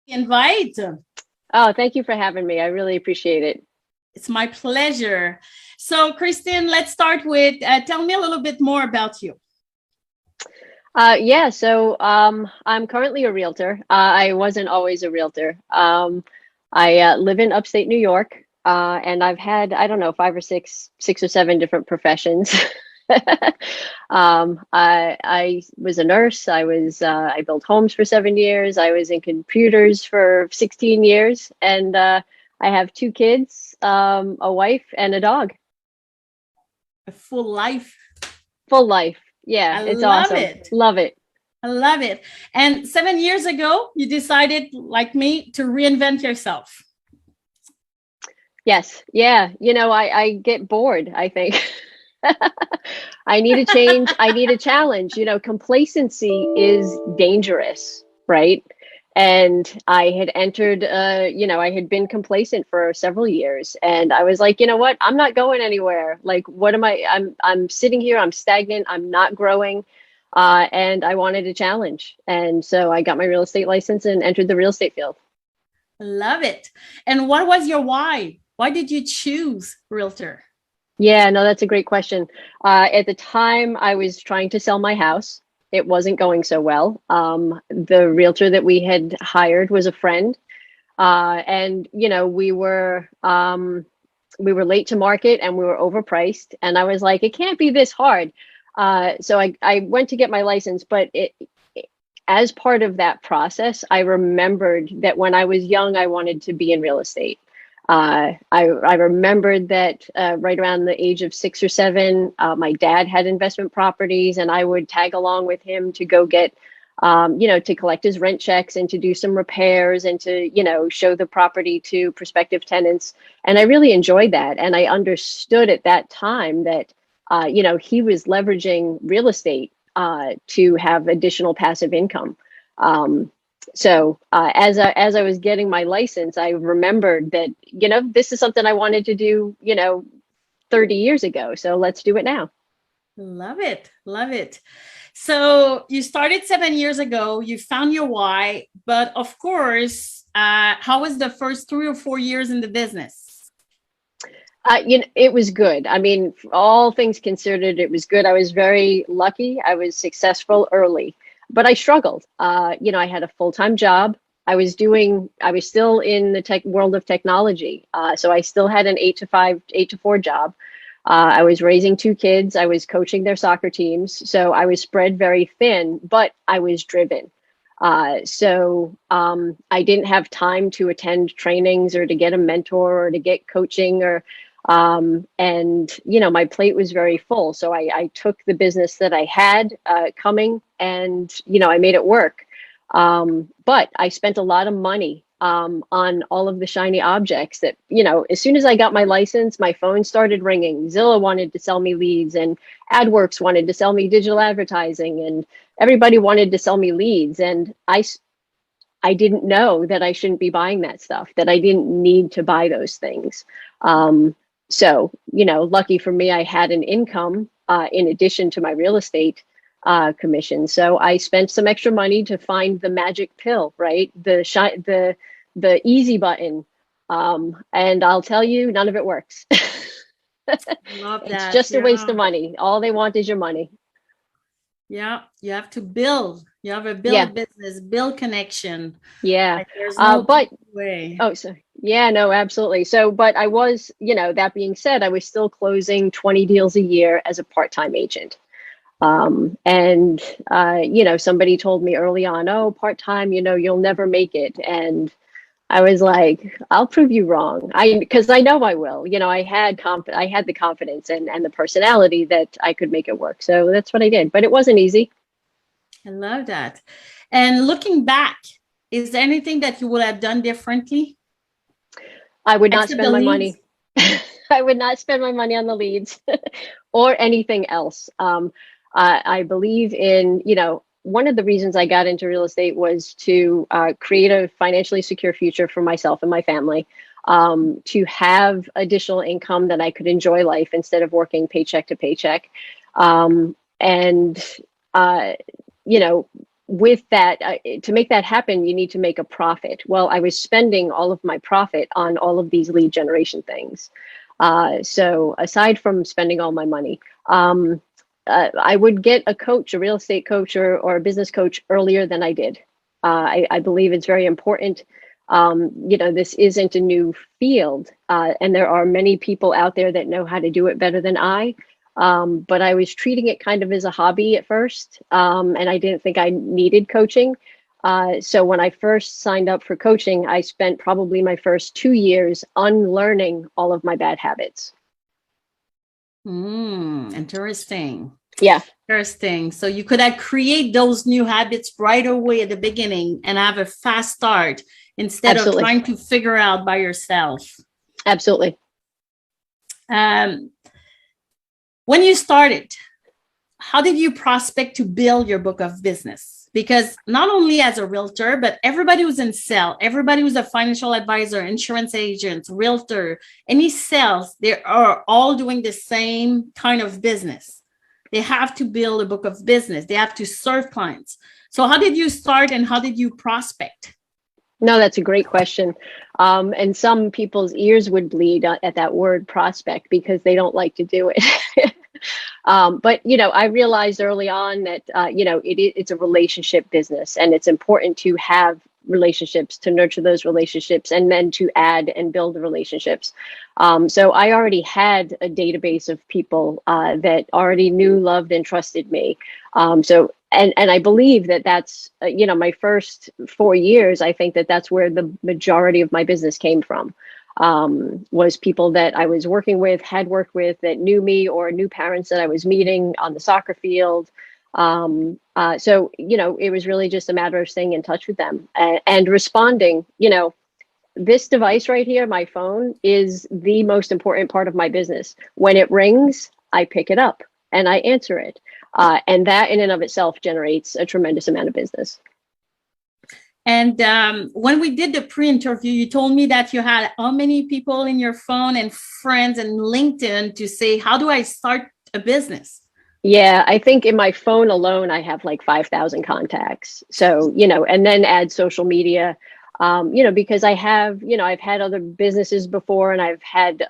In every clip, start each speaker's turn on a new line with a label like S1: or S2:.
S1: invite.
S2: Oh, thank you for having me. I really appreciate it.
S1: It's my pleasure. So, Kristen, let's start with tell me a little bit more about you.
S2: I'm currently a realtor. I wasn't always a realtor. I live in upstate New York, and I've had, I don't know, six or seven different professions. I was a nurse. I built homes for 7 years. I was in computers for 16 years, and I have two kids, a wife, and a dog.
S1: A full life.
S2: Full life. Yeah,
S1: I
S2: it's
S1: love
S2: awesome.
S1: it.
S2: Love it.
S1: I love it. And 7 years ago, you decided, like me, to reinvent yourself.
S2: Yes. Yeah. I get bored, I think. I need a change. I need a challenge. Complacency is dangerous, right? And I had entered, I had been complacent for several years, and I was like, you know what? I'm not going anywhere. Like, what am I? I'm sitting here. I'm stagnant. I'm not growing, and I wanted a challenge. And so I got my real estate license and entered the real estate field.
S1: I love it. And what was your why? Why did you choose realtor?
S2: Yeah, no, that's a great question. At the time, I was trying to sell my house. It wasn't going so well. The realtor that we had hired was a friend, and we were late to market and we were overpriced. And I was like, it can't be this hard. So I went to get my license, but as part of that process, I remembered that when I was young, I wanted to be in real estate. I remembered that right around the age of 6 or 7, my dad had investment properties, and I would tag along with him to go get, to collect his rent checks and to do some repairs and to, show the property to prospective tenants. And I really enjoyed that. And I understood at that time that, he was leveraging real estate to have additional passive income. As I was getting my license, I remembered that, this is something I wanted to do, 30 years ago. So let's do it now.
S1: Love it. Love it. So you started 7 years ago, you found your why, but of course, how was the first 3 or 4 years in the business?
S2: It was good. I mean, all things considered, it was good. I was very lucky. I was successful early, but I struggled. I had a full-time job. I was still in the tech world of technology. So I still had an 8 to 4 job. I was raising two kids. I was coaching their soccer teams. So I was spread very thin, but I was driven. I didn't have time to attend trainings or to get a mentor or to get coaching my plate was very full. So I took the business that I had coming and, I made it work. But I spent a lot of money on all of the shiny objects that, as soon as I got my license, my phone started ringing. Zillow wanted to sell me leads, and AdWorks wanted to sell me digital advertising, and everybody wanted to sell me leads. And I didn't know that I shouldn't be buying that stuff, that I didn't need to buy those things. Lucky for me, I had an income in addition to my real estate commission. So I spent some extra money to find the magic pill, right? The easy button. And I'll tell you, none of it works.
S1: Love
S2: It's
S1: that.
S2: just a waste
S1: Yeah.
S2: of money. All they want is your money.
S1: Yeah. You have to build. You have to
S2: Yeah.
S1: build business, build connection.
S2: Yeah.
S1: Like there's no
S2: But
S1: way.
S2: Oh, so yeah, no, absolutely. So, but I was, that being said, I was still closing 20 deals a year as a part-time agent. Somebody told me early on, oh, part-time, you'll never make it. And I was like, I'll prove you wrong. Because I know I will. I had the confidence and the personality that I could make it work. So that's what I did. But it wasn't easy.
S1: I love that. And looking back, is there anything that you would have done differently?
S2: I would not
S1: Except the
S2: spend my
S1: leads?
S2: money. I would not spend my money on the leads or anything else. I believe in, one of the reasons I got into real estate was to create a financially secure future for myself and my family, to have additional income that I could enjoy life instead of working paycheck to paycheck. And, you know, with that, to make that happen, you need to make a profit. Well, I was spending all of my profit on all of these lead generation things. So aside from spending all my money, I would get a coach, a real estate coach or a business coach earlier than I did. I believe it's very important. This isn't a new field, and there are many people out there that know how to do it better than I. But I was treating it kind of as a hobby at first, and I didn't think I needed coaching. So when I first signed up for coaching, I spent probably my first 2 years unlearning all of my bad habits.
S1: Interesting.
S2: Yeah.
S1: Interesting. So you could create those new habits right away at the beginning and have a fast start instead
S2: Absolutely.
S1: of trying to figure out by yourself.
S2: Absolutely.
S1: When you started, how did you prospect to build your book of business? Because not only as a realtor, but everybody who's in sales, everybody who's a financial advisor, insurance agent, realtor, any sales, they are all doing the same kind of business. They have to build a book of business. They have to serve clients. So how did you start and how did you prospect?
S2: No, that's a great question. And some people's ears would bleed at that word prospect because they don't like to do it. But, I realized early on that, it's a relationship business, and it's important to have relationships, to nurture those relationships, and then to add and build the relationships. So I already had a database of people that already knew, loved, and trusted me. And I believe that that's, my first 4 years, I think that that's where the majority of my business came from. Was people that I was working with, had worked with, that knew me, or new parents that I was meeting on the soccer field. So, it was really just a matter of staying in touch with them and responding. This device right here, my phone, is the most important part of my business. When it rings, I pick it up and I answer it. And that in and of itself generates a tremendous amount of business.
S1: And when we did the pre-interview, you told me that you had how many people in your phone and friends and LinkedIn to say, how do I start a business?
S2: Yeah, I think in my phone alone, I have like 5,000 contacts. So, and then add social media, because I have, I've had other businesses before, and I've had,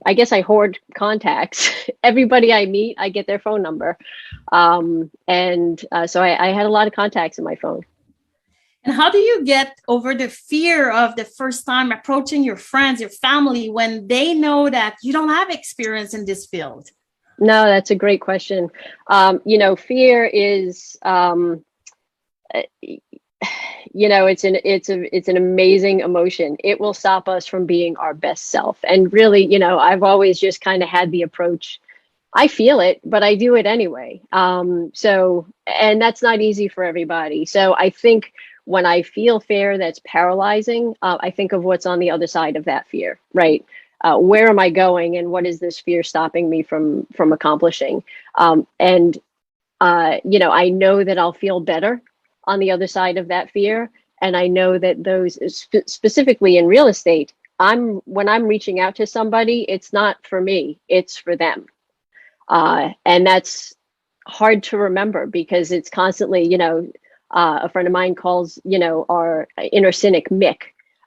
S2: I guess I hoard contacts. Everybody I meet, I get their phone number. So I had a lot of contacts in my phone.
S1: And how do you get over the fear of the first time approaching your friends, your family, when they know that you don't have experience in this field?
S2: No, that's a great question. Fear is, it's an amazing emotion. It will stop us from being our best self. And really, I've always just kind of had the approach, I feel it, but I do it anyway. And that's not easy for everybody. So I think when I feel fear that's paralyzing, I think of what's on the other side of that fear, right? Where am I going, and what is this fear stopping me from accomplishing? I know that I'll feel better on the other side of that fear. And I know that those specifically in real estate, when I'm reaching out to somebody, it's not for me, it's for them. And that's hard to remember because it's constantly, a friend of mine calls, our inner cynic, Mick.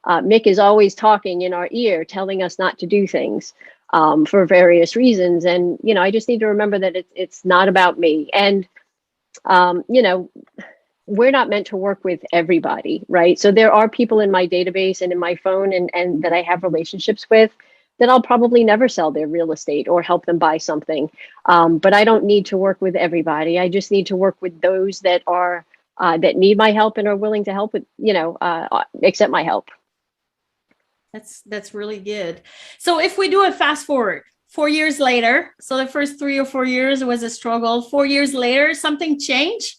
S2: Mick is always talking in our ear, telling us not to do things for various reasons. And, I just need to remember that it's not about me. And, we're not meant to work with everybody, right? So there are people in my database and in my phone and that I have relationships with that I'll probably never sell their real estate or help them buy something. But I don't need to work with everybody. I just need to work with those that are that need my help and are willing to help with, accept my help.
S1: That's really good. So if we do a fast forward 4 years later, so the first 3 or 4 years was a struggle. 4 years later, something changed.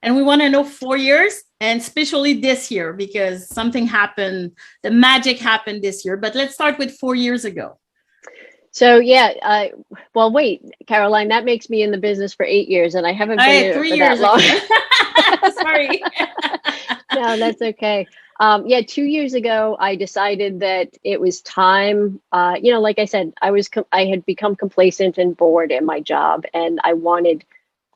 S1: And we want to know 4 years, and especially this year, because something happened, the magic happened this year. But let's start with 4 years ago.
S2: So, well, wait, Caroline, that makes me in the business for 8 years, and I haven't been in it for that long.
S1: Sorry.
S2: No, that's okay. 2 years ago, I decided that it was time. Like I said, I had become complacent and bored in my job, and I wanted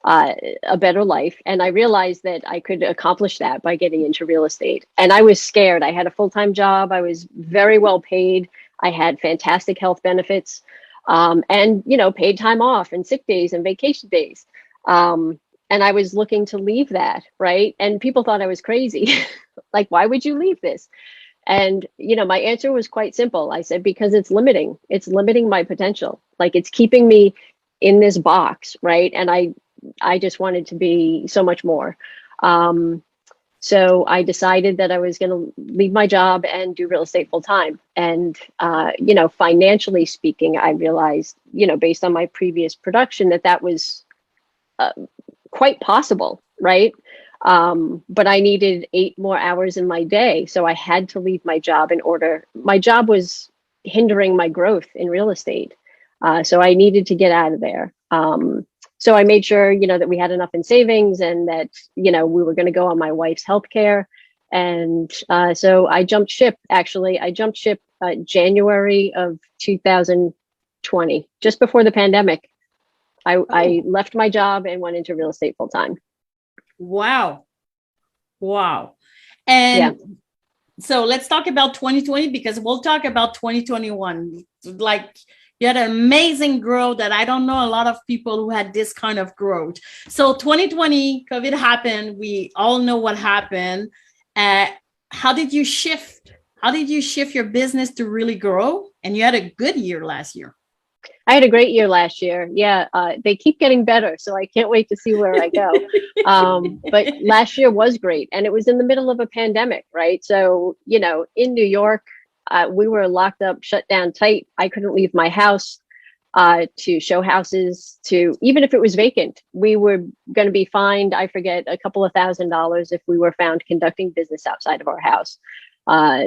S2: a better life. And I realized that I could accomplish that by getting into real estate. And I was scared. I had a full-time job. I was very well paid. I had fantastic health benefits, and, paid time off and sick days and vacation days. And I was looking to leave that, right? And people thought I was crazy. Like, why would you leave this? And, my answer was quite simple. I said, because it's limiting. It's limiting my potential. Like, it's keeping me in this box, right? And I just wanted to be so much more. So I decided that I was going to leave my job and do real estate full time. And, financially speaking, I realized, based on my previous production, that was quite possible, right? But I needed 8 more hours in my day. So I had to leave my job my job was hindering my growth in real estate. So I needed to get out of there. So I made sure, that we had enough in savings and that, we were going to go on my wife's healthcare. And so I jumped ship, actually. I jumped ship January of 2020, just before the pandemic. I left my job and went into real estate full time.
S1: Wow. And so let's talk about 2020, because we'll talk about 2021. Like, you had an amazing growth that I don't know a lot of people who had this kind of growth. So 2020, COVID happened. We all know what happened. How did you shift? How did you shift your business to really grow? And you had a good year last year.
S2: I had a great year last year. Yeah, they keep getting better, so I can't wait to see where I go. But last year was great, and it was in the middle of a pandemic, right? So, in New York, we were locked up, shut down tight. I couldn't leave my house to show houses, even if it was vacant. We were going to be fined, I forget, a couple of $1,000s if we were found conducting business outside of our house.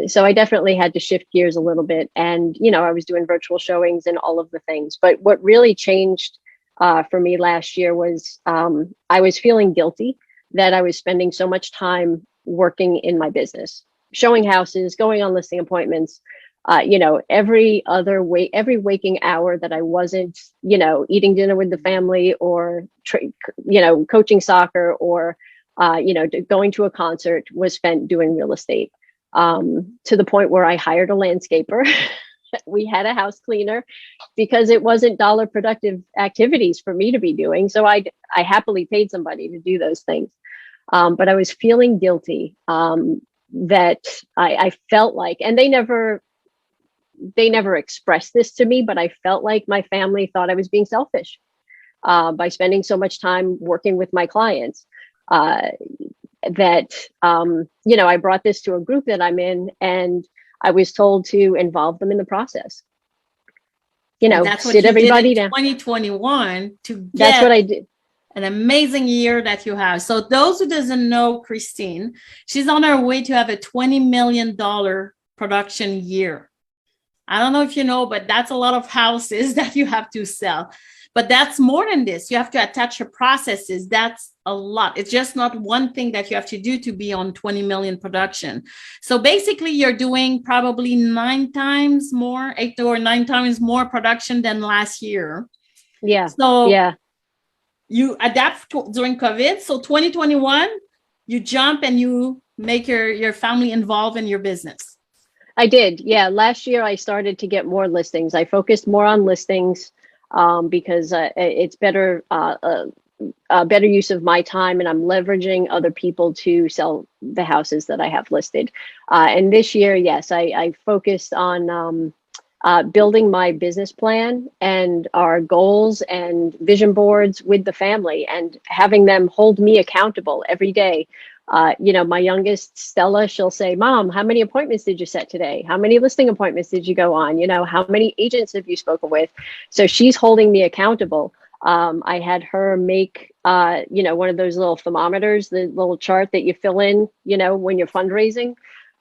S2: So I definitely had to shift gears a little bit. And, I was doing virtual showings and all of the things. But what really changed for me last year was I was feeling guilty that I was spending so much time working in my business, showing houses, going on listing appointments, every waking hour that I wasn't, eating dinner with the family or, coaching soccer or, going to a concert was spent doing real estate. To the point where I hired a landscaper. We had a house cleaner because it wasn't dollar productive activities for me to be doing. So I happily paid somebody to do those things. But I was feeling guilty that I felt like, and they never expressed this to me, but I felt like my family thought I was being selfish by spending so much time working with my clients. That, I brought this to a group that I'm in, and I was told to involve them in the process.
S1: That's what sit everybody did in 2021 to get
S2: that's what I did.
S1: An amazing year that you have. So those who doesn't know Kristen, she's on her way to have a $20 million production year. I don't know if you know, but that's a lot of houses that you have to sell. But that's more than this. You have to attach your processes. That's a lot. It's just not one thing that you have to do to be on 20 million production. So basically, you're doing probably 8 or 9 times more production than last year.
S2: Yeah.
S1: So
S2: yeah,
S1: you adapt during COVID. So 2021, you jump and you make your family involved in your business.
S2: I did. Yeah. Last year, I started to get more listings. I focused more on listings. Because it's better use of my time, and I'm leveraging other people to sell the houses that I have listed. And this year, yes, I focused on building my business plan and our goals and vision boards with the family, and having them hold me accountable every day. My youngest, Stella, she'll say, "Mom, how many appointments did you set today? How many listing appointments did you go on? How many agents have you spoken with?" So she's holding me accountable. I had her make, one of those little thermometers, the little chart that you fill in, when you're fundraising.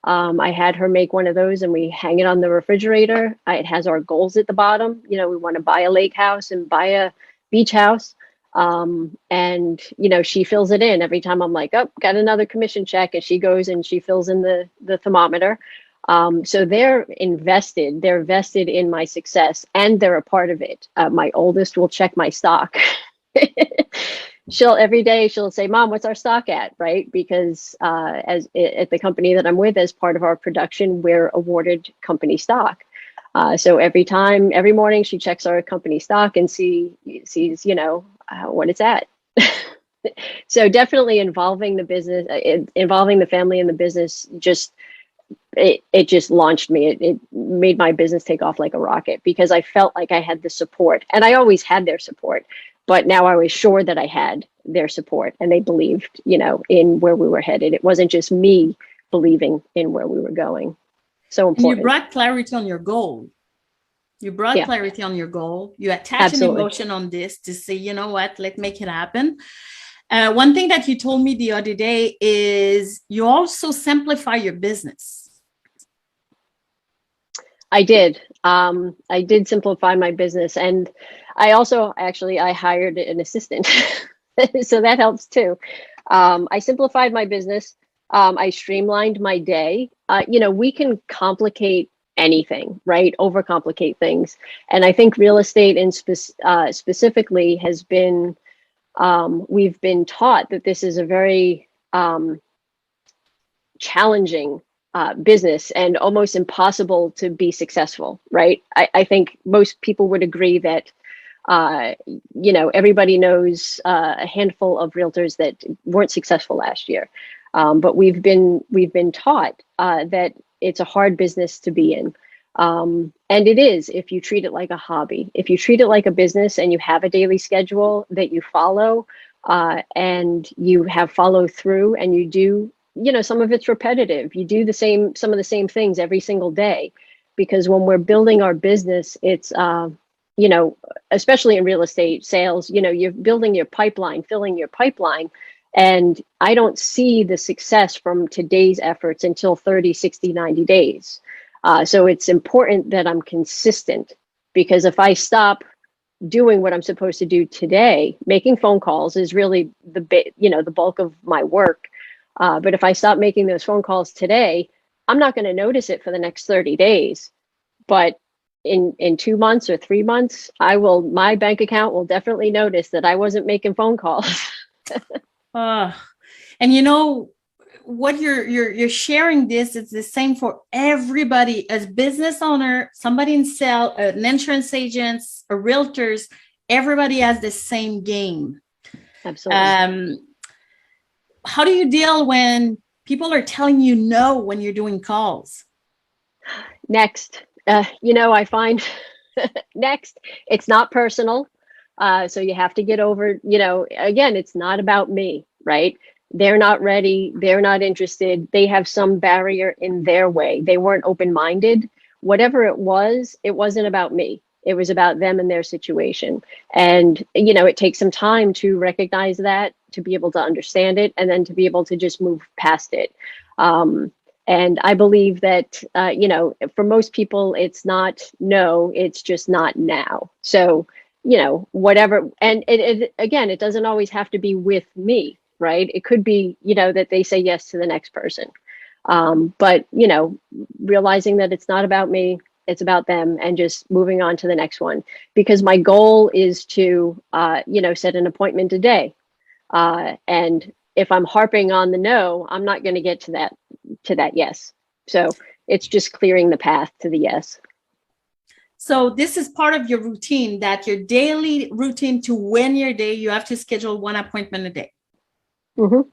S2: I had her make one of those, and we hang it on the refrigerator. It has our goals at the bottom. We want to buy a lake house and buy a beach house. And she fills it in every time. I'm like, oh, got another commission check, and she goes and she fills in the thermometer. So they're vested in my success, and they're a part of it. My oldest will check my stock Every day she'll say, "Mom, what's our stock at?" Right? Because at the company that I'm with, as part of our production, we're awarded company stock. So every morning she checks our company stock and sees, what it's at. So definitely involving the business, involving the family in the business, it just launched me. It made my business take off like a rocket, because I felt like I had the support, and I always had their support, but now I was sure that I had their support, and they believed, in where we were headed. It wasn't just me believing in where we were going. So important.
S1: And you brought clarity on your goal. You attach
S2: Absolutely.
S1: an emotion on this to say, you know what, let's make it happen. One thing that you told me the other day is you also simplify your business.
S2: I did. I did simplify my business, and I also I hired an assistant, so that helps too. I simplified my business. I streamlined my day. We can complicate anything, right? Overcomplicate things, and I think real estate, specifically, has been. We've been taught that this is a very challenging business and almost impossible to be successful, right? I think most people would agree that, everybody knows a handful of realtors that weren't successful last year. But we've been taught that it's a hard business to be in. And it is, if you treat it like a hobby. If you treat it like a business and you have a daily schedule that you follow, and you have follow through, and you do, some of it's repetitive. You do some of the same things every single day, because when we're building our business, it's, especially in real estate sales, you're building your pipeline, filling your pipeline. And I don't see the success from today's efforts until 30, 60, 90 days. So it's important that I'm consistent, because if I stop doing what I'm supposed to do today, making phone calls is really the bulk of my work. But if I stop making those phone calls today, I'm not going to notice it for the next 30 days. But in 2 months or 3 months, my bank account will definitely notice that I wasn't making phone calls.
S1: And what you're sharing, this is the same for everybody. As business owner, somebody in sales, an insurance agent, a realtors, everybody has the same game.
S2: Absolutely.
S1: How do you deal when people are telling you no when you're doing calls?
S2: Next, I find next, it's not personal. So you have to get over, again, it's not about me, right? They're not ready. They're not interested. They have some barrier in their way. They weren't open-minded. Whatever it wasn't about me. It was about them and their situation. And, it takes some time to recognize that, to be able to understand it, and then to be able to just move past it. And I believe that, for most people, it's not no, it's just not now. So, whatever. And it doesn't always have to be with me, right? It could be, that they say yes to the next person. But, realizing that it's not about me, it's about them, and just moving on to the next one. Because my goal is to, set an appointment a day. And if I'm harping on the no, I'm not going to get to that yes. So it's just clearing the path to the yes.
S1: So this is part of your routine, that your daily routine to win your day, you have to schedule one appointment a day.
S2: Mm-hmm.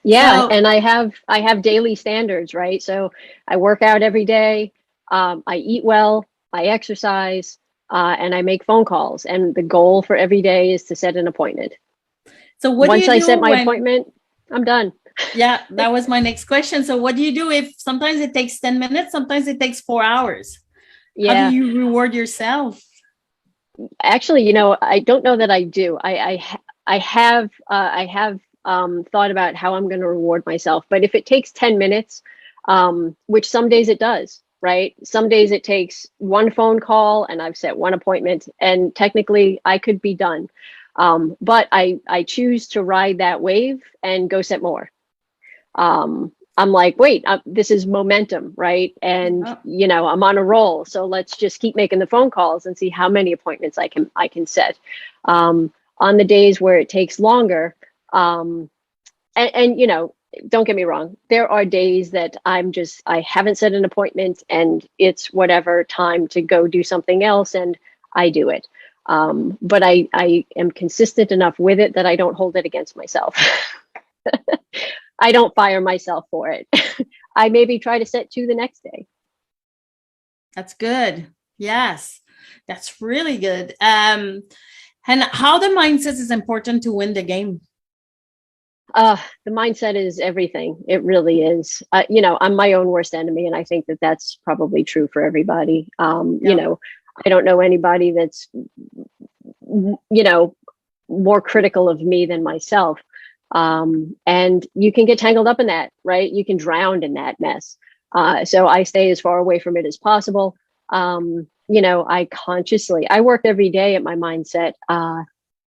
S2: Yeah. And I have daily standards, right? So I work out every day. I eat well, I exercise, and I make phone calls. And the goal for every day is to set an appointment.
S1: So once
S2: I set my appointment, I'm done.
S1: Yeah, that was my next question. So what do you do if sometimes it takes 10 minutes, sometimes it takes 4 hours? Yeah. How do you reward yourself?
S2: Actually, I don't know that I do. I have thought about how I'm going to reward myself. But if it takes 10 minutes, which some days it does, right? Some days it takes one phone call and I've set one appointment, and technically I could be done. But I choose to ride that wave and go set more. I'm like, wait, this is momentum, right? And, I'm on a roll. So let's just keep making the phone calls and see how many appointments I can set. on the days where it takes longer, and you know, don't get me wrong, there are days that I haven't set an appointment and it's whatever time to go do something else, and I do it. But I am consistent enough with it that I don't hold it against myself. I don't fire myself for it. I maybe try to set 2 the next day.
S1: That's good. Yes, that's really good. And how the mindset is important to win the game.
S2: The mindset is everything. It really is. You know, I'm my own worst enemy, and I think that that's probably true for everybody. You know, I don't know anybody that's, you know, more critical of me than myself. And you can get tangled up in that, right? You can drown in that mess. So I stay as far away from it as possible. You know, I work every day at my mindset.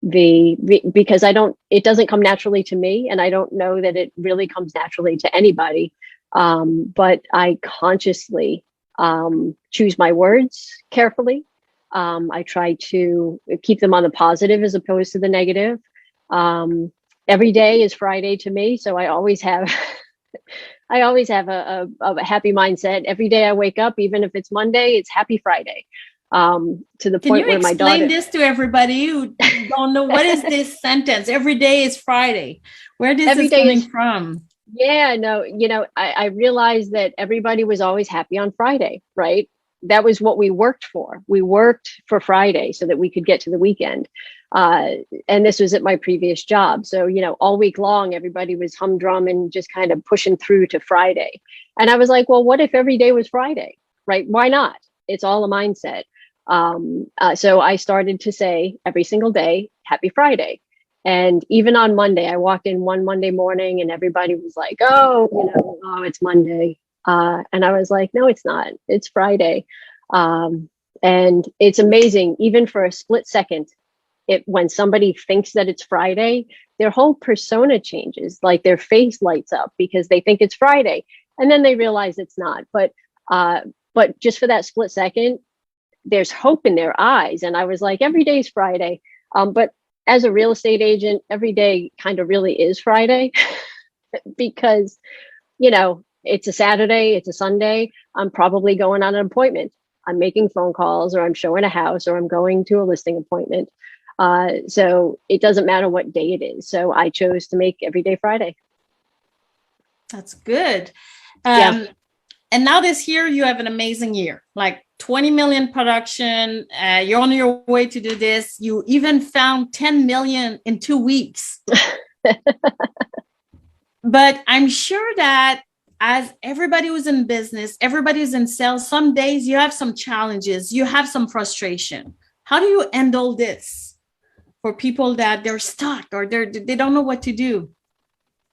S2: Because it doesn't come naturally to me, and I don't know that it really comes naturally to anybody. But I consciously choose my words carefully. I try to keep them on the positive as opposed to the negative. Every day is Friday to me, so I always have a happy mindset. Every day I wake up, even if it's Monday, it's happy Friday. To the point where my daughter.
S1: Can you explain this to everybody who don't know what is this sentence? Every day is Friday. Where is this coming from?
S2: Yeah, no, you know, I realized that everybody was always happy on Friday, right? That was what we worked for. We worked for Friday so that we could get to the weekend. And this was at my previous job. So, you know, all week long, everybody was humdrum and just kind of pushing through to Friday. And I was like, well, what if every day was Friday, right? Why not? It's all a mindset. So I started to say every single day, happy Friday. And even on Monday, I walked in one Monday morning and everybody was like, oh, you know, oh, it's Monday. And I was like, no, it's not. It's Friday. And it's amazing, even for a split second, when somebody thinks that it's Friday, their whole persona changes, like their face lights up because they think it's Friday. And then they realize it's not. But just for that split second, there's hope in their eyes. And I was like, every day is Friday. But as a real estate agent, every day kind of really is Friday because, you know, it's a Saturday, it's a Sunday. I'm probably going on an appointment. I'm making phone calls, or I'm showing a house, or I'm going to a listing appointment. So it doesn't matter what day it is. So I chose to make every day Friday.
S1: That's good. Yeah. And now this year, you have an amazing year, like 20 million production. You're on your way to do this. You even found 10 million in 2 weeks. But I'm sure that as everybody who's in business, everybody who's in sales, some days you have some challenges, you have some frustration. How do you handle this for people that they're stuck or they don't know what to do?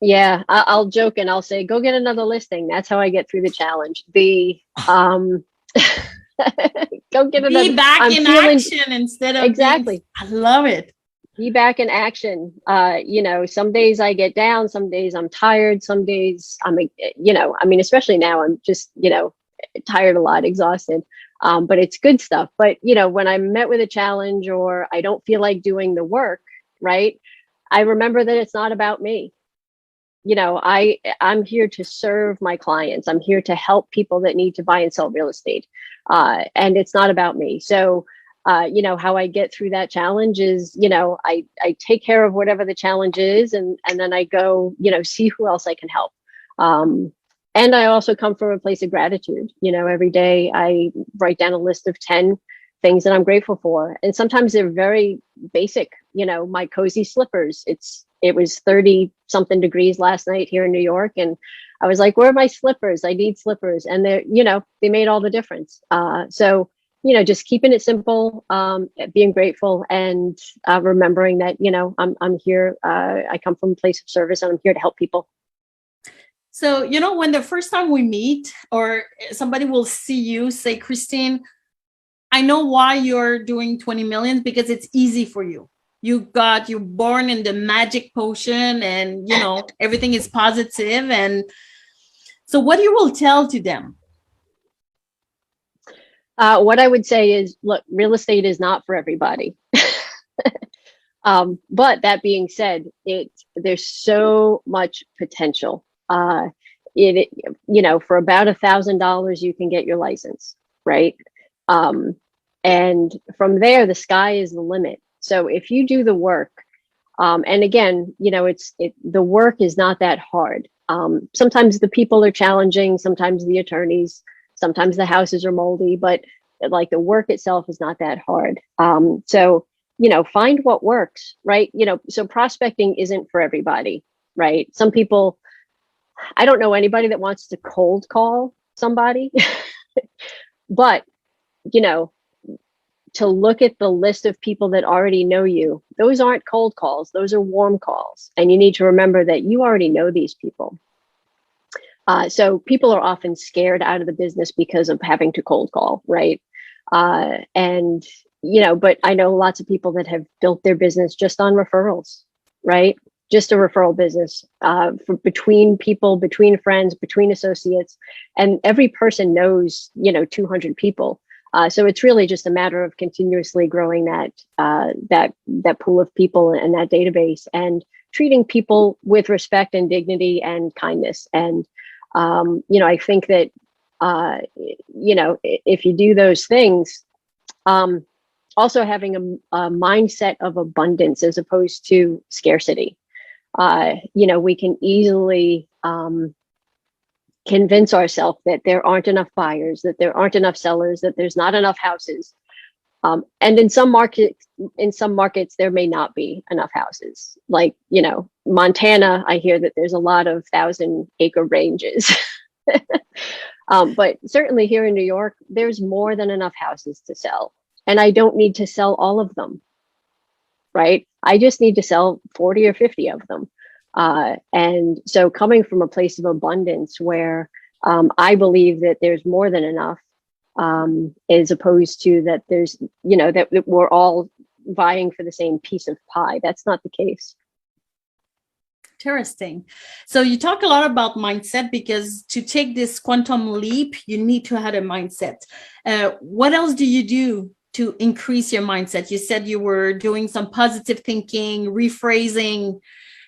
S2: Yeah, I'll joke and I'll say, go get another listing. That's how I get through the challenge. Go get another.
S1: Be back in action instead of
S2: exactly.
S1: I love it.
S2: Be back in action. You know, some days I get down, some days I'm tired, some days especially now I'm just, tired a lot, exhausted. But it's good stuff. But, when I'm met with a challenge or I don't feel like doing the work, right, I remember that it's not about me. I'm here to serve my clients. I'm here to help people that need to buy and sell real estate. And it's not about me. So, how I get through that challenge is, I take care of whatever the challenge is, and then I go, see who else I can help. And I also come from a place of gratitude. Every day I write down a list of 10 things that I'm grateful for. And sometimes they're very basic, my cozy slippers. It was 30 something degrees last night here in New York. And I was like, where are my slippers? I need slippers. And they made all the difference. So, just keeping it simple, being grateful, and remembering that, I'm here. I come from a place of service and I'm here to help people.
S1: So, when the first time we meet or somebody will see you, say, Christine, I know why you're doing 20 million, because it's easy for you. You're born in the magic potion and, everything is positive. And so what you will tell to them?
S2: What I would say is, look, real estate is not for everybody. But that being said, there's so much potential. It you know, for about $1,000 you can get your license, right? And from there, the sky is the limit. So if you do the work, and again, you know, the work is not that hard. Sometimes the people are challenging, sometimes the attorneys, sometimes the houses are moldy, but like the work itself is not that hard. So, you know, find what works, right? You know, so prospecting isn't for everybody, right? Some people, I don't know anybody that wants to cold call somebody, but, you know, to look at the list of people that already know you, those aren't cold calls, those are warm calls. And you need to remember that you already know these people. So people are often scared out of the business because of having to cold call, right? And, you know, but I know lots of people that have built their business just on referrals, right? Just a referral business for between people, between friends, between associates, and every person knows, you know, 200 people. So it's really just a matter of continuously growing that pool of people and that database, and treating people with respect and dignity and kindness. And you know, I think that you know, if you do those things, also having a mindset of abundance as opposed to scarcity. You know, we can easily convince ourselves that there aren't enough buyers, that there aren't enough sellers, that there's not enough houses. And in some markets, there may not be enough houses. Like, you know, Montana, I hear that there's a lot of 1,000-acre ranges. But certainly here in New York, there's more than enough houses to sell. And I don't need to sell all of them, right? I just need to sell 40 or 50 of them. And so coming from a place of abundance where I believe that there's more than enough, as opposed to that there's, you know, that we're all vying for the same piece of pie. That's not the case.
S1: Interesting. So you talk a lot about mindset, because to take this quantum leap, you need to have a mindset. What else do you do to increase your mindset? You said you were doing some positive thinking, rephrasing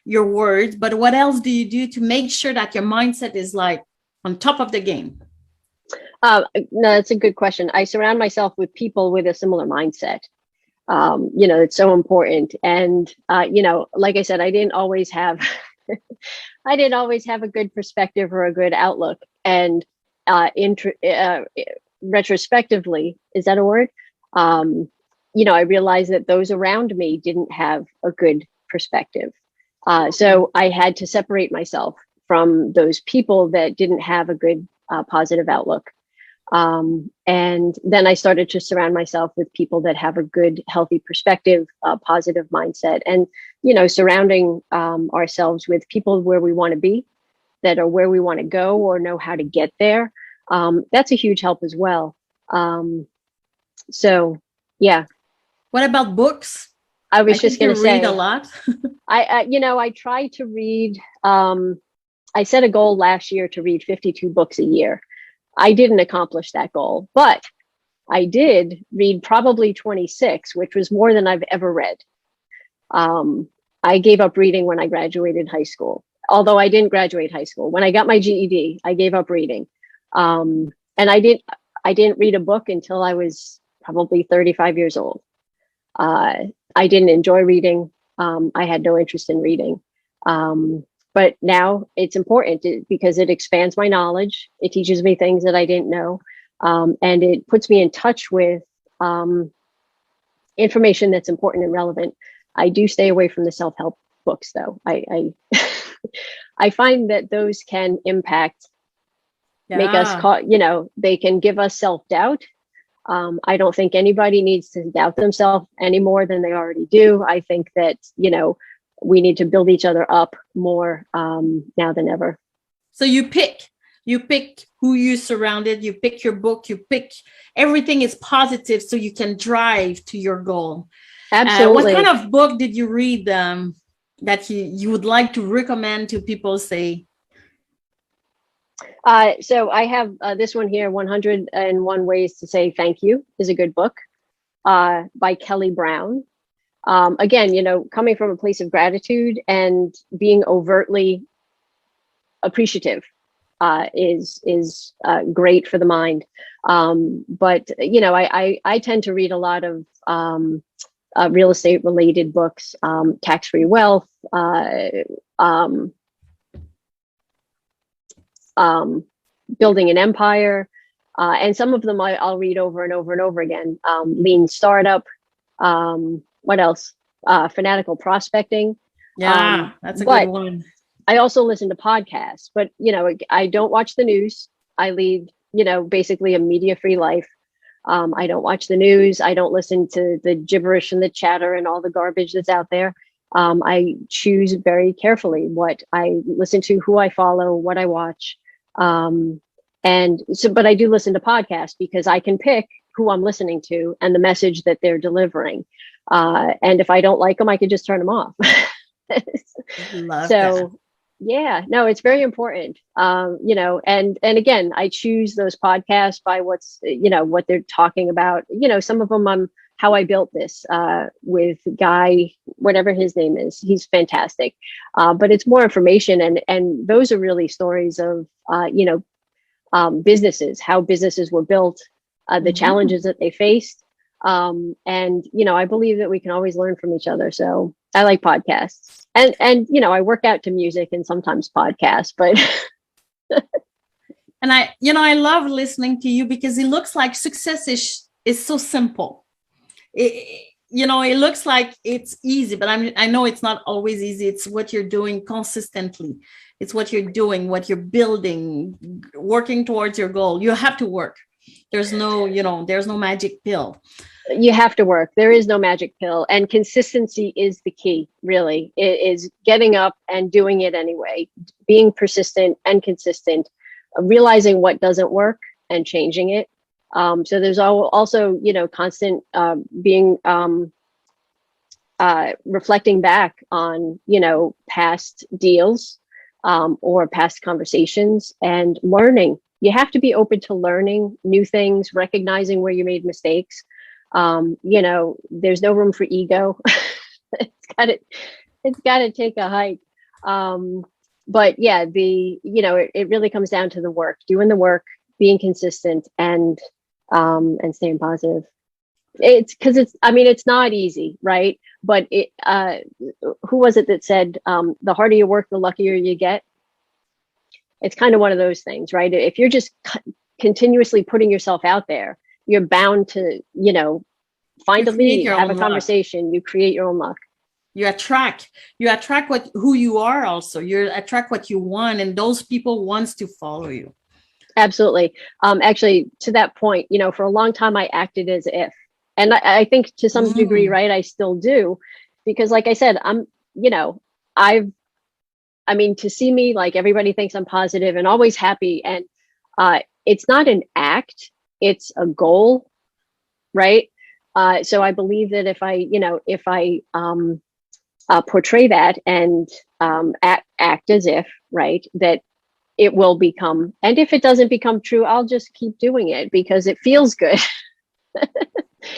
S1: your words, but what else do you do to make sure that your mindset is like on top of the game?
S2: No, that's a good question. I surround myself with people with a similar mindset. You know, it's so important. And, you know, like I said, I didn't always have a good perspective or a good outlook. And retrospectively, is that a word? You know, I realized that those around me didn't have a good perspective. So I had to separate myself from those people that didn't have a good positive outlook. And then I started to surround myself with people that have a good, healthy perspective, positive mindset, and, you know, surrounding ourselves with people where we want to be, that are where we want to go or know how to get there. That's a huge help as well. So, yeah.
S1: What about books?
S2: I was just going to say,
S1: read a lot.
S2: you know, I try to read. I set a goal last year to read 52 books a year. I didn't accomplish that goal, but I did read probably 26, which was more than I've ever read. I gave up reading when I graduated high school, although I didn't graduate high school. When I got my GED, I gave up reading. And I didn't read a book until I was probably 35 years old. I didn't enjoy reading. I had no interest in reading. But now it's important because it expands my knowledge. It teaches me things that I didn't know. And it puts me in touch with information that's important and relevant. I do stay away from the self-help books, though. I I find that those can impact, make us, you know, they can give us self-doubt. I don't think anybody needs to doubt themselves any more than they already do. I think that, you know, we need to build each other up more now than ever.
S1: So you pick who you surrounded, you pick your book, you pick everything is positive so you can drive to your goal.
S2: Absolutely.
S1: What kind of book did you read that you would like to recommend to people, say?
S2: So I have this one here, 101 Ways to Say Thank You is a good book by Kelly Brown. again, coming from a place of gratitude and being overtly appreciative is great for the mind. But I tend to read a lot of real estate related books, tax-free wealth, building an empire, and some of them I'll read over and over and over again. Lean Startup. What else? Fanatical Prospecting.
S1: Yeah, that's a good one.
S2: I also listen to podcasts, but I don't watch the news. I lead, basically a media-free life. I don't watch the news. I don't listen to the gibberish and the chatter and all the garbage that's out there. I choose very carefully what I listen to, who I follow, what I watch. And so, but I do listen to podcasts because I can pick who I'm listening to and the message that they're delivering. And if I don't like them, I could just turn them off.
S1: Love that.
S2: Yeah, no, it's very important. And again, I choose those podcasts by what they're talking about. Some of them How I Built This with Guy, whatever his name is. He's fantastic. But it's more information, and those are really stories of businesses, how businesses were built, the challenges that they faced. And I believe that we can always learn from each other. So I like podcasts, and I work out to music and sometimes podcasts, but
S1: and I love listening to you because it looks like success is so simple. It looks like it's easy, but I know it's not always easy. It's what you're doing consistently. It's what you're doing, what you're building, working towards your goal. You have to work. There's no magic pill.
S2: You have to work. There is no magic pill, and consistency is the key. Really, it is getting up and doing it anyway, being persistent and consistent, realizing what doesn't work and changing it. So there's also constant being reflecting back on past deals or past conversations and learning. You have to be open to learning new things, recognizing where you made mistakes. There's no room for ego. It's got to take a hike. But yeah, it really comes down to the work, doing the work, being consistent, and staying positive. It's because it's not easy, right? But who was it that said, the harder you work, the luckier you get? It's kind of one of those things, right? If you're just continuously putting yourself out there, you're bound to, find a lead, have a conversation, you create your own luck.
S1: You attract who you are also. You attract what you want, and those people wants to follow you.
S2: Absolutely. Actually, to that point, for a long time, I acted as if, and I think to some degree, right, I still do, because like I said, to see me, like, everybody thinks I'm positive and always happy. And it's not an act, it's a goal, right? So I believe that if I portray that and act as if, right, that it will become, and if it doesn't become true, I'll just keep doing it because it feels good.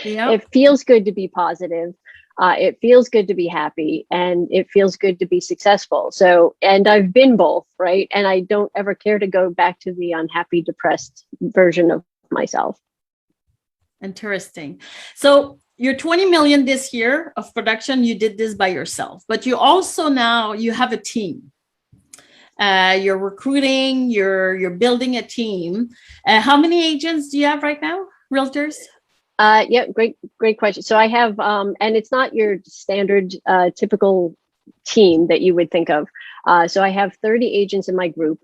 S2: Yep. It feels good to be positive. It feels good to be happy, and it feels good to be successful. So, and I've been both, right? And I don't ever care to go back to the unhappy, depressed version of myself.
S1: Interesting. So you're 20 million this year of production. You did this by yourself, but you also now you have a team. You're recruiting, you're building a team. How many agents do you have right now, realtors?
S2: Yeah, great question. So I have, and it's not your standard typical team that you would think of. So I have 30 agents in my group,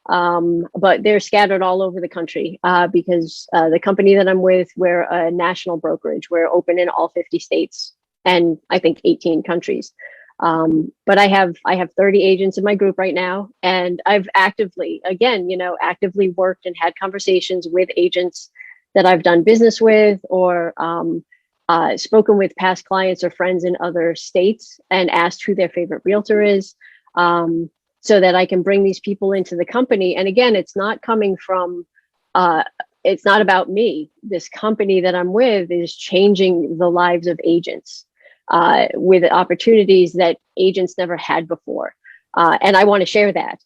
S2: but they're scattered all over the country because the company that I'm with, we're a national brokerage. We're open in all 50 states and I think 18 countries. But I have 30 agents in my group right now, and I've actively worked and had conversations with agents that I've done business with or spoken with past clients or friends in other states and asked who their favorite realtor is, so that I can bring these people into the company. And again, it's not coming from, it's not about me. This company that I'm with is changing the lives of agents. with opportunities that agents never had before. And I want to share that.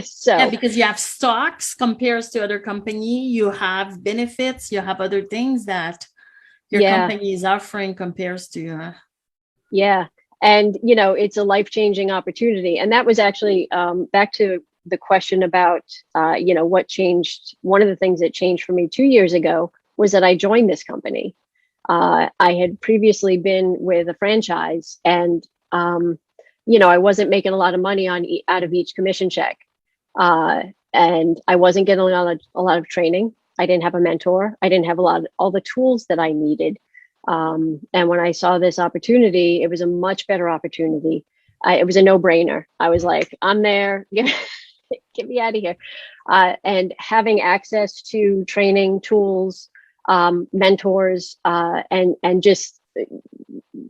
S2: So
S1: yeah, because you have stocks compares to other company, you have benefits, you have other things that your company is offering compares to.
S2: Yeah. And, it's a life-changing opportunity. And that was actually back to the question about, what changed. One of the things that changed for me 2 years ago was that I joined this company. I had previously been with a franchise and, I wasn't making a lot of money out of each commission check. And I wasn't getting a lot of training. I didn't have a mentor. I didn't have all the tools that I needed. And when I saw this opportunity, it was a much better opportunity. It was a no-brainer. I was like, I'm there. Get me out of here. And having access to training tools, mentors, and just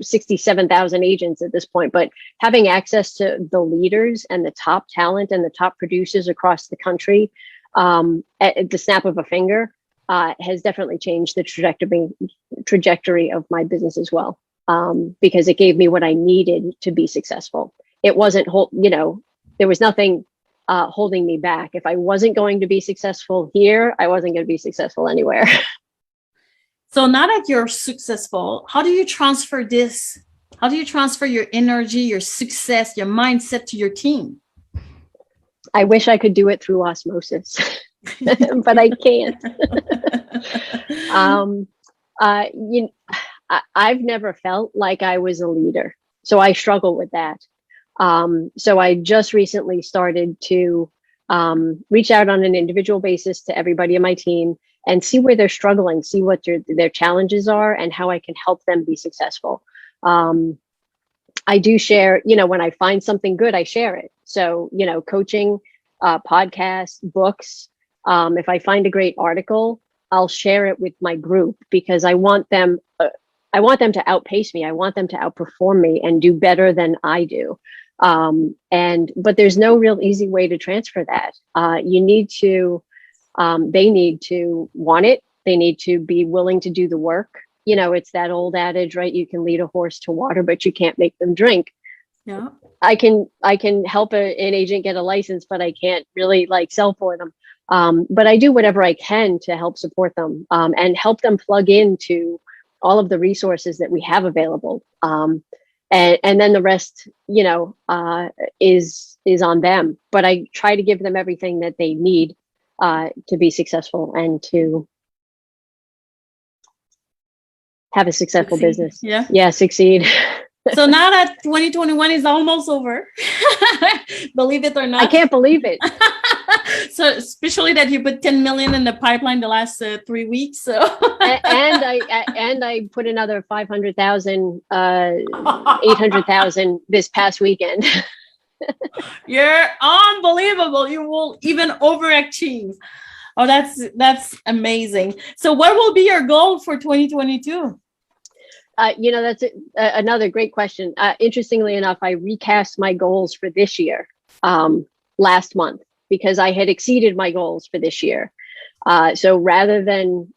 S2: 67,000 agents at this point, but having access to the leaders and the top talent and the top producers across the country at the snap of a finger has definitely changed the trajectory of my business as well, because it gave me what I needed to be successful. It wasn't, there was nothing holding me back. If I wasn't going to be successful here, I wasn't going to be successful anywhere.
S1: So now that you're successful, how do you transfer this? How do you transfer your energy, your success, your mindset to your team?
S2: I wish I could do it through osmosis, but I can't. I've never felt like I was a leader, so I struggle with that. So I just recently started to reach out on an individual basis to everybody in my team and see where they're struggling, see what their challenges are and how I can help them be successful. I do share, when I find something good, I share it. So, coaching, podcasts, books. If I find a great article, I'll share it with my group because I want them to outpace me. I want them to outperform me and do better than I do. But there's no real easy way to transfer that. They need to want it. They need to be willing to do the work. It's that old adage, right? You can lead a horse to water, but you can't make them drink.
S1: Yeah.
S2: I can help an agent get a license, but I can't really sell for them. But I do whatever I can to help support them, and help them plug into all of the resources that we have available. And then the rest, is on them. But I try to give them everything that they need to be successful and to have a successful business. Yeah, succeed.
S1: So now that 2021 is almost over, believe it or not.
S2: I can't believe it.
S1: So especially that you put 10 million in the pipeline the last 3 weeks. So
S2: and I put another 500,000, 800,000 this past weekend.
S1: You're unbelievable. You will even overachieve. Oh, that's amazing. So what will be your goal for 2022?
S2: That's another great question. Interestingly enough, I recast my goals for this year last month because I had exceeded my goals for this year. So rather than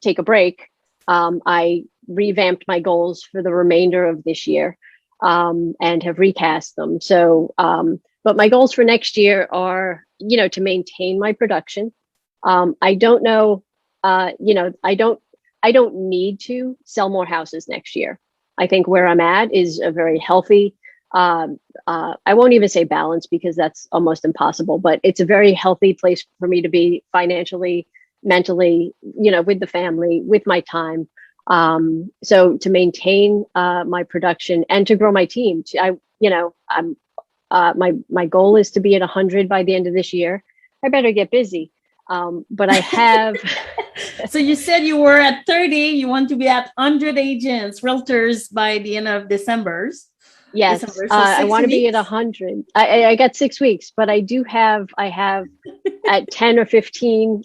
S2: take a break, I revamped my goals for the remainder of this year and have recast them. So, but my goals for next year are, to maintain my production. I don't know, I don't need to sell more houses next year. I think where I'm at is a very healthy, I won't even say balance because that's almost impossible, but it's a very healthy place for me to be financially, mentally, with the family, with my time. So to maintain my production and to grow my team, my goal is to be at 100 by the end of this year. I better get busy. But I have.
S1: So you said you were at 30, you want to be at 100 agents, realtors by the end of December.
S2: Yes, so I want to be at 100. I got 6 weeks, but I have at 10 or 15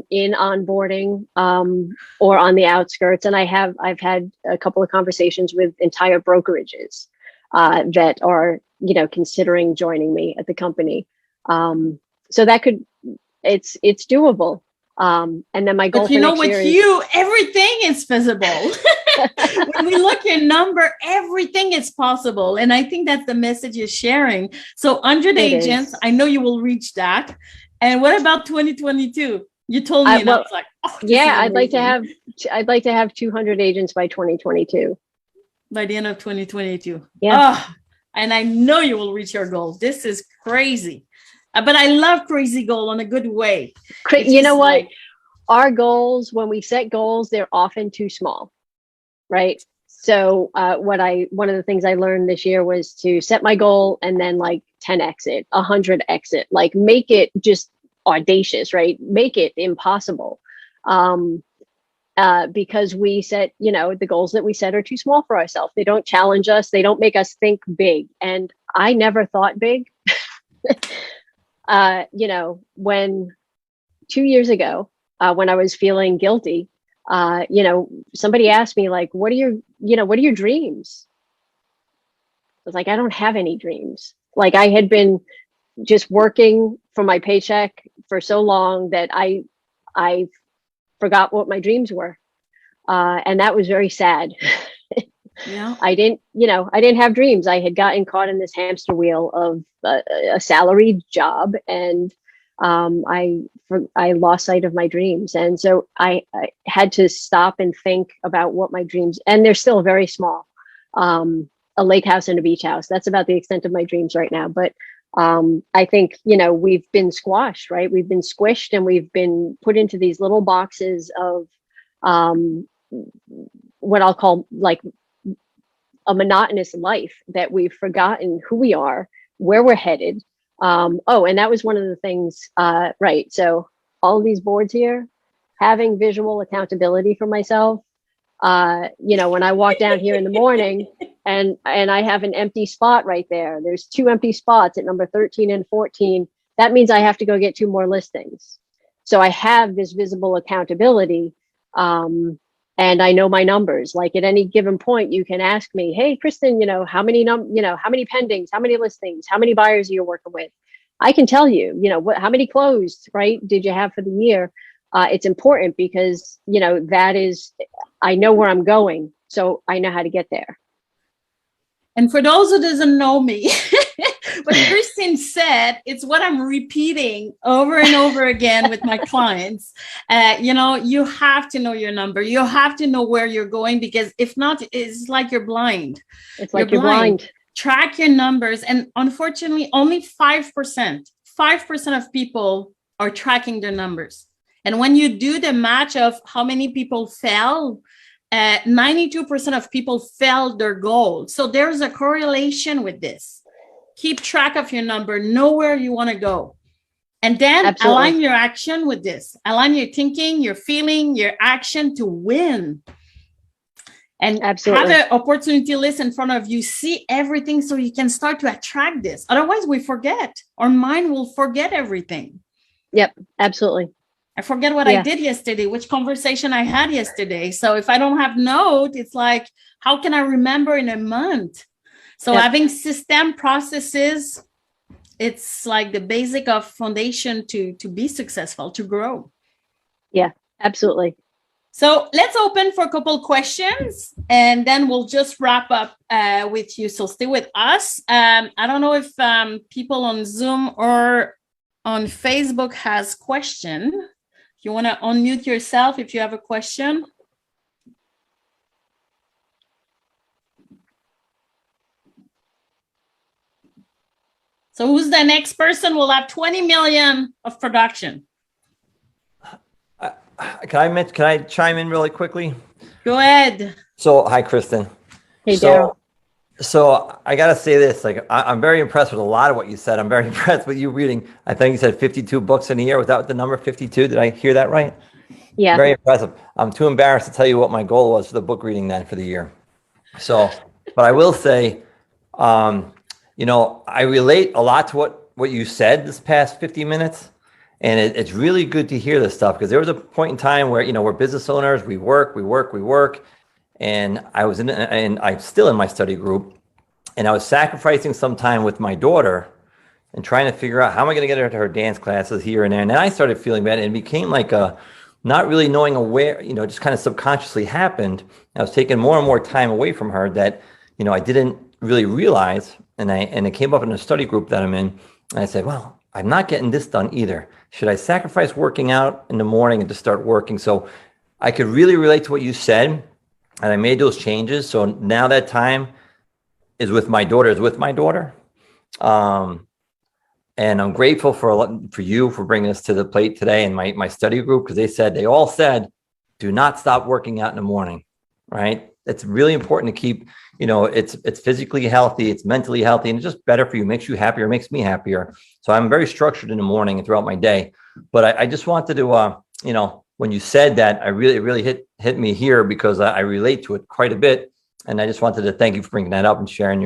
S2: in onboarding or on the outskirts. And I've had a couple of conversations with entire brokerages that are, considering joining me at the company. So that it's doable. And then my goal for next year
S1: with you, everything is feasible. When we look your number, everything is possible. And I think that's the message you're sharing. So 100 agents, I know you will reach that. And what about 2022? You told me, and I was like, oh,
S2: yeah, I'd like to have 200 agents by 2022.
S1: By the end of 2022.
S2: Yeah.
S1: Oh, and I know you will reach your goal. This is crazy. But I love crazy goal in a good way.
S2: You know what? Our goals, when we set goals, they're often too small, right? So one of the things I learned this year was to set my goal and then like 10x it, 100x it, like make it just audacious, right? Make it impossible. Because we set, the goals that we set are too small for ourselves. They don't challenge us. They don't make us think big. And I never thought big. When 2 years ago, when I was feeling guilty, somebody asked me like, what are your dreams? I was like, I don't have any dreams. Like I had been just working for my paycheck for so long that I forgot what my dreams were. And that was very sad.
S1: Yeah.
S2: I didn't have dreams. I had gotten caught in this hamster wheel of a salaried job, and I lost sight of my dreams. And so I had to stop and think about what my dreams, and they're still very small. A lake house and a beach house. That's about the extent of my dreams right now. But I think, we've been squashed, right? We've been squished, and we've been put into these little boxes of what I'll call like a monotonous life, that we've forgotten who we are, where we're headed. And that was one of the things, right. So all of these boards here, having visual accountability for myself. When I walk down here in the morning and I have an empty spot right there, there's 2 empty spots at number 13 and 14. That means I have to go get 2 more listings. So I have this visible accountability. And I know my numbers. Like at any given point, you can ask me, hey, Kristen, how many pendings, how many listings, how many buyers you're working with? I can tell you, how many closed, right? Did you have for the year? It's important because, that is, I know where I'm going. So I know how to get there.
S1: And for those who doesn't know me, what Kristen said, it's what I'm repeating over and over again with my clients. You have to know your number. You have to know where you're going, because if not, it's like you're blind.
S2: It's like you're blind.
S1: Track your numbers. And unfortunately, only 5% of people are tracking their numbers. And when you do the match of how many people fell, 92% of people failed their goal. So there's a correlation with this. Keep track of your number, know where you want to go. And then
S2: Absolutely.
S1: Align your action with this. Align your thinking, your feeling, your action to win. And
S2: Absolutely.
S1: Have an opportunity list in front of you. See everything so you can start to attract this. Otherwise, we forget. Our mind will forget everything.
S2: Yep, absolutely.
S1: I forget what I did yesterday, which conversation I had yesterday. So if I don't have note, it's like, how can I remember in a month? So having system processes, it's like the basic of foundation to be successful, to grow.
S2: Yeah, absolutely.
S1: So let's open for a couple questions, and then we'll just wrap up with you. So stay with us. I don't know if people on Zoom or on Facebook has question. If you want to unmute yourself if you have a question. So who's the next person? Will have 20 million of production.
S3: Can I chime in really quickly?
S1: Go ahead.
S3: So, hi, Kristen.
S2: Hey, Daryl.
S3: So I got to say this, like, I'm very impressed with a lot of what you said. I'm very impressed with you reading. I think you said 52 books in a year. Was that the number 52? Did I hear that right?
S2: Yeah.
S3: Very impressive. I'm too embarrassed to tell you what my goal was for the book reading then for the year. So, but I will say, I relate a lot to what you said this past 50 minutes. And it's really good to hear this stuff, because there was a point in time where, we're business owners, we work. And I was and I'm still in my study group, and I was sacrificing some time with my daughter and trying to figure out how am I going to get her to her dance classes here and there. And then I started feeling bad, and it became like not really knowing aware, just kind of subconsciously happened. I was taking more and more time away from her that, I didn't really realize. And it came up in a study group that I'm in. And I said, well, I'm not getting this done either. Should I sacrifice working out in the morning and just start working? So I could really relate to what you said. And I made those changes. So now that time is with my daughter, and I'm grateful for you for bringing us to the plate today and my study group, because they all said, do not stop working out in the morning, right? It's really important to keep, it's physically healthy, it's mentally healthy, and it's just better for you, makes you happier, makes me happier. So I'm very structured in the morning and throughout my day. But I just wanted to, when you said that, it really hit me here, because I relate to it quite a bit. And I just wanted to thank you for bringing that up and sharing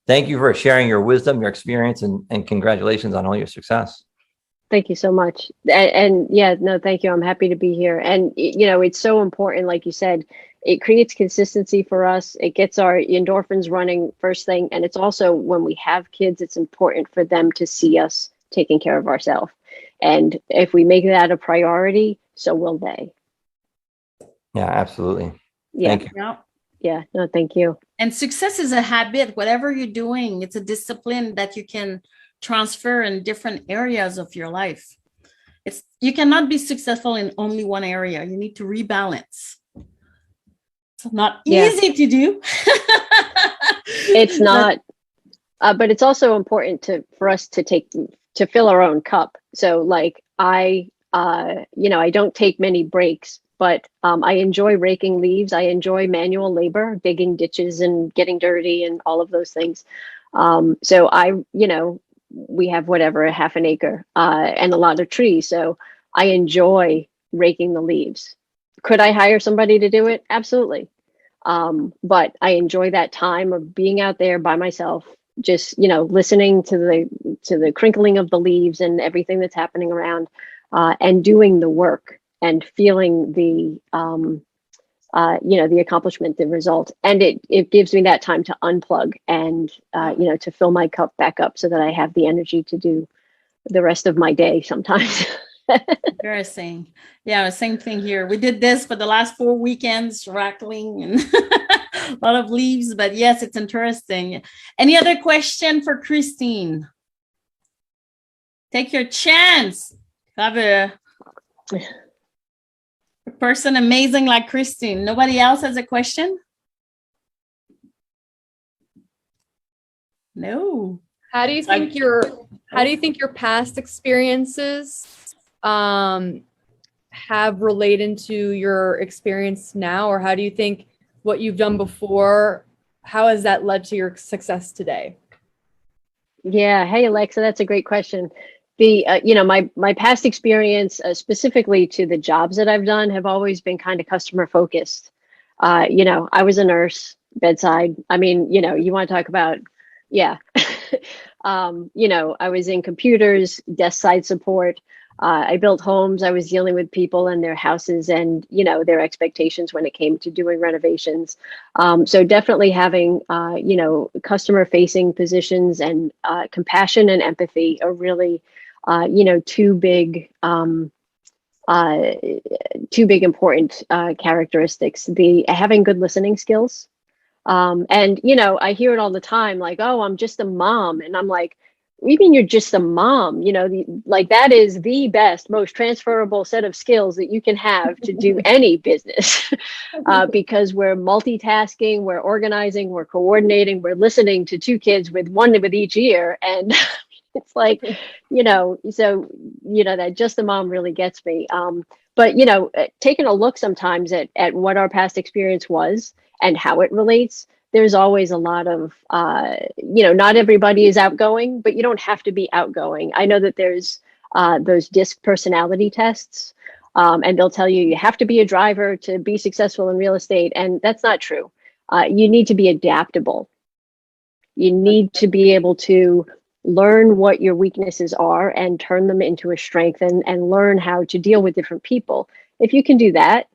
S3: thank you for sharing your wisdom, your experience, and congratulations on all your success.
S2: Thank you so much. And yeah, no, thank you. I'm happy to be here. And, it's so important, like you said, it creates consistency for us. It gets our endorphins running first thing. And it's also, when we have kids, it's important for them to see us taking care of ourselves. And if we make that a priority, so will they.
S3: Yeah, absolutely.
S2: Yeah.
S3: Thank you.
S1: Yeah.
S2: Yeah, no, thank you.
S1: And success is a habit. Whatever you're doing, it's a discipline that you can transfer in different areas of your life. You cannot be successful in only one area. You need to rebalance. It's not easy to do.
S2: It's not, but it's also important for us to fill our own cup. So like I don't take many breaks, but I enjoy raking leaves. I enjoy manual labor, digging ditches and getting dirty and all of those things. So we have a half an acre and a lot of trees. So I enjoy raking the leaves. Could I hire somebody to do it? Absolutely. But I enjoy that time of being out there by myself, just, listening to the crinkling of the leaves and everything that's happening around, and doing the work and feeling the accomplishment, the result. And it gives me that time to unplug and, to fill my cup back up so that I have the energy to do the rest of my day sometimes.
S1: Interesting. Yeah, same thing here. We did this for the last 4 weekends, rattling and a lot of leaves, but yes, it's interesting. Any other question for Christine? Take your chance. Have a person amazing like Christine. Nobody else has a question? No.
S4: How do you think your past experiences have related to your experience now, or how do you think what you've done before, how has that led to your success today?
S2: Yeah. Hey, Alexa, that's a great question. My past experience, specifically to the jobs that I've done, have always been kind of customer focused. I was a nurse, bedside. I mean, you want to talk about, yeah. I was in computers, desk side support. I built homes. I was dealing with people and their houses and, their expectations when it came to doing renovations. So definitely having, customer facing positions and compassion and empathy are really, two big important characteristics. The having good listening skills. And, I hear it all the time, like, oh, I'm just a mom. And I'm like, what do you mean you're just a mom? That is the best, most transferable set of skills that you can have to do any business, because we're multitasking, we're organizing, we're coordinating, we're listening to 2 kids with one with each ear. And it's like, that just the mom really gets me. But, taking a look sometimes at what our past experience was and how it relates, there's always a lot of, not everybody is outgoing, but you don't have to be outgoing. I know that there's those DISC personality tests, and they'll tell you have to be a driver to be successful in real estate. And that's not true. You need to be adaptable. You need to be able to learn what your weaknesses are and turn them into a strength, and learn how to deal with different people. If you can do that,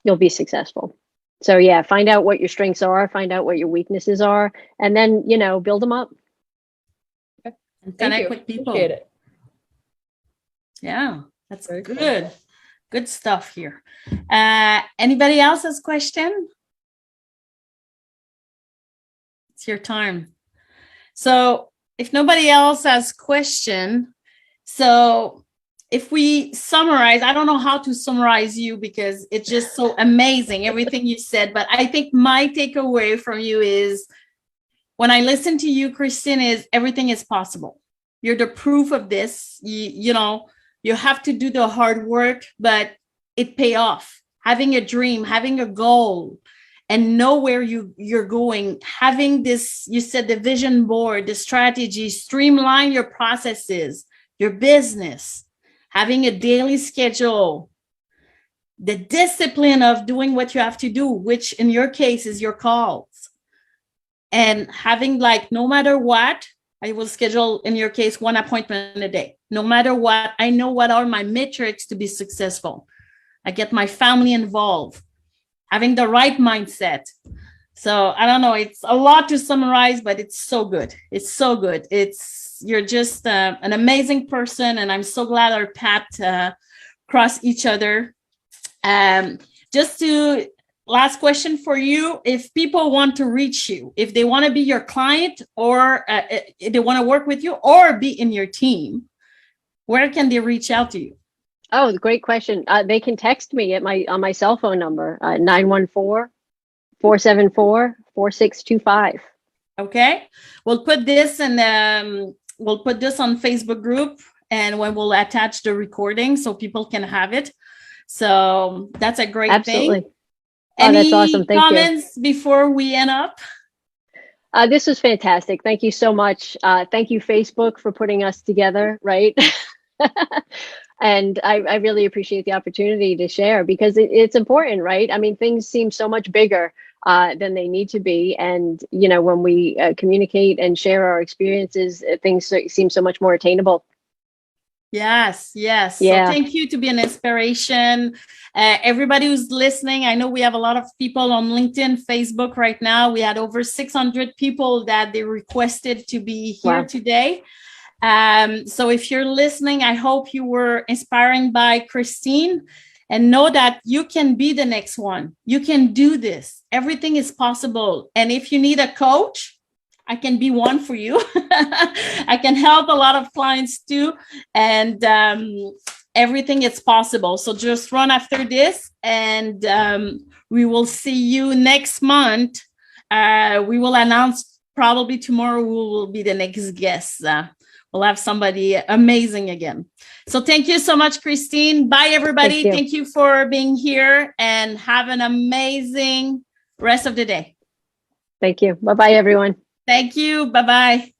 S2: you'll be successful. So yeah, find out what your strengths are, find out what your weaknesses are, and then, build them up.
S1: And connect with people.
S4: Appreciate it.
S1: Yeah. That's
S4: Very cool.
S1: good. Good stuff here. Anybody else has question? It's your time. So if nobody else has question, so if we summarize, I don't know how to summarize you because it's just so amazing, everything you said. But I think my takeaway from you is when I listen to you, Kristen, is everything is possible. You're the proof of this. You know, you have to do the hard work, but it pay off. Having a dream, having a goal, and know where you're going, having this, you said the vision board, the strategy, streamline your processes, your business, having a daily schedule, the discipline of doing what you have to do, which in your case is your calls, and having like, no matter what, I will schedule, in your case, 1 appointment a day. No matter what, I know what are my metrics to be successful. I get my family involved, having the right mindset. So I don't know, it's a lot to summarize, but it's so good. It's so good. You're just an amazing person. And I'm so glad our paths cross each other. Last question for you. If people want to reach you, if they want to be your client or if they want to work with you or be in your team, where can they reach out to you?
S2: Oh, great question. They can text me at on my cell phone number, 914-474-4625.
S1: Okay. We'll put this on Facebook group, and when we'll attach the recording so people can have it. So that's a great thing.
S2: Oh, that's awesome. Thank you.
S1: Any comments before we end up?
S2: This was fantastic. Thank you so much. Thank you, Facebook, for putting us together, right? And I really appreciate the opportunity to share because it's important, right? I mean, things seem so much bigger than they need to be. And, you know, when we communicate and share our experiences, things seem so much more attainable.
S1: Yes.
S2: Yeah.
S1: So thank you to be an inspiration. Everybody who's listening, I know we have a lot of people on LinkedIn, Facebook right now. We had over 600 people that they requested to be here today. So if you're listening, I hope you were inspiring by Christine, and know that you can be the next one. You can do this. Everything is possible. And if you need a coach, I can be one for you. I can help a lot of clients too. And everything is possible. So just run after this, and we will see you next month. We will announce probably tomorrow who will be the next guest. We'll have somebody amazing again. So thank you so much, Christine. Bye, everybody. Thank you for being here, and have an amazing rest of the day.
S2: Thank you. Bye-bye, everyone.
S1: Thank you. Bye-bye.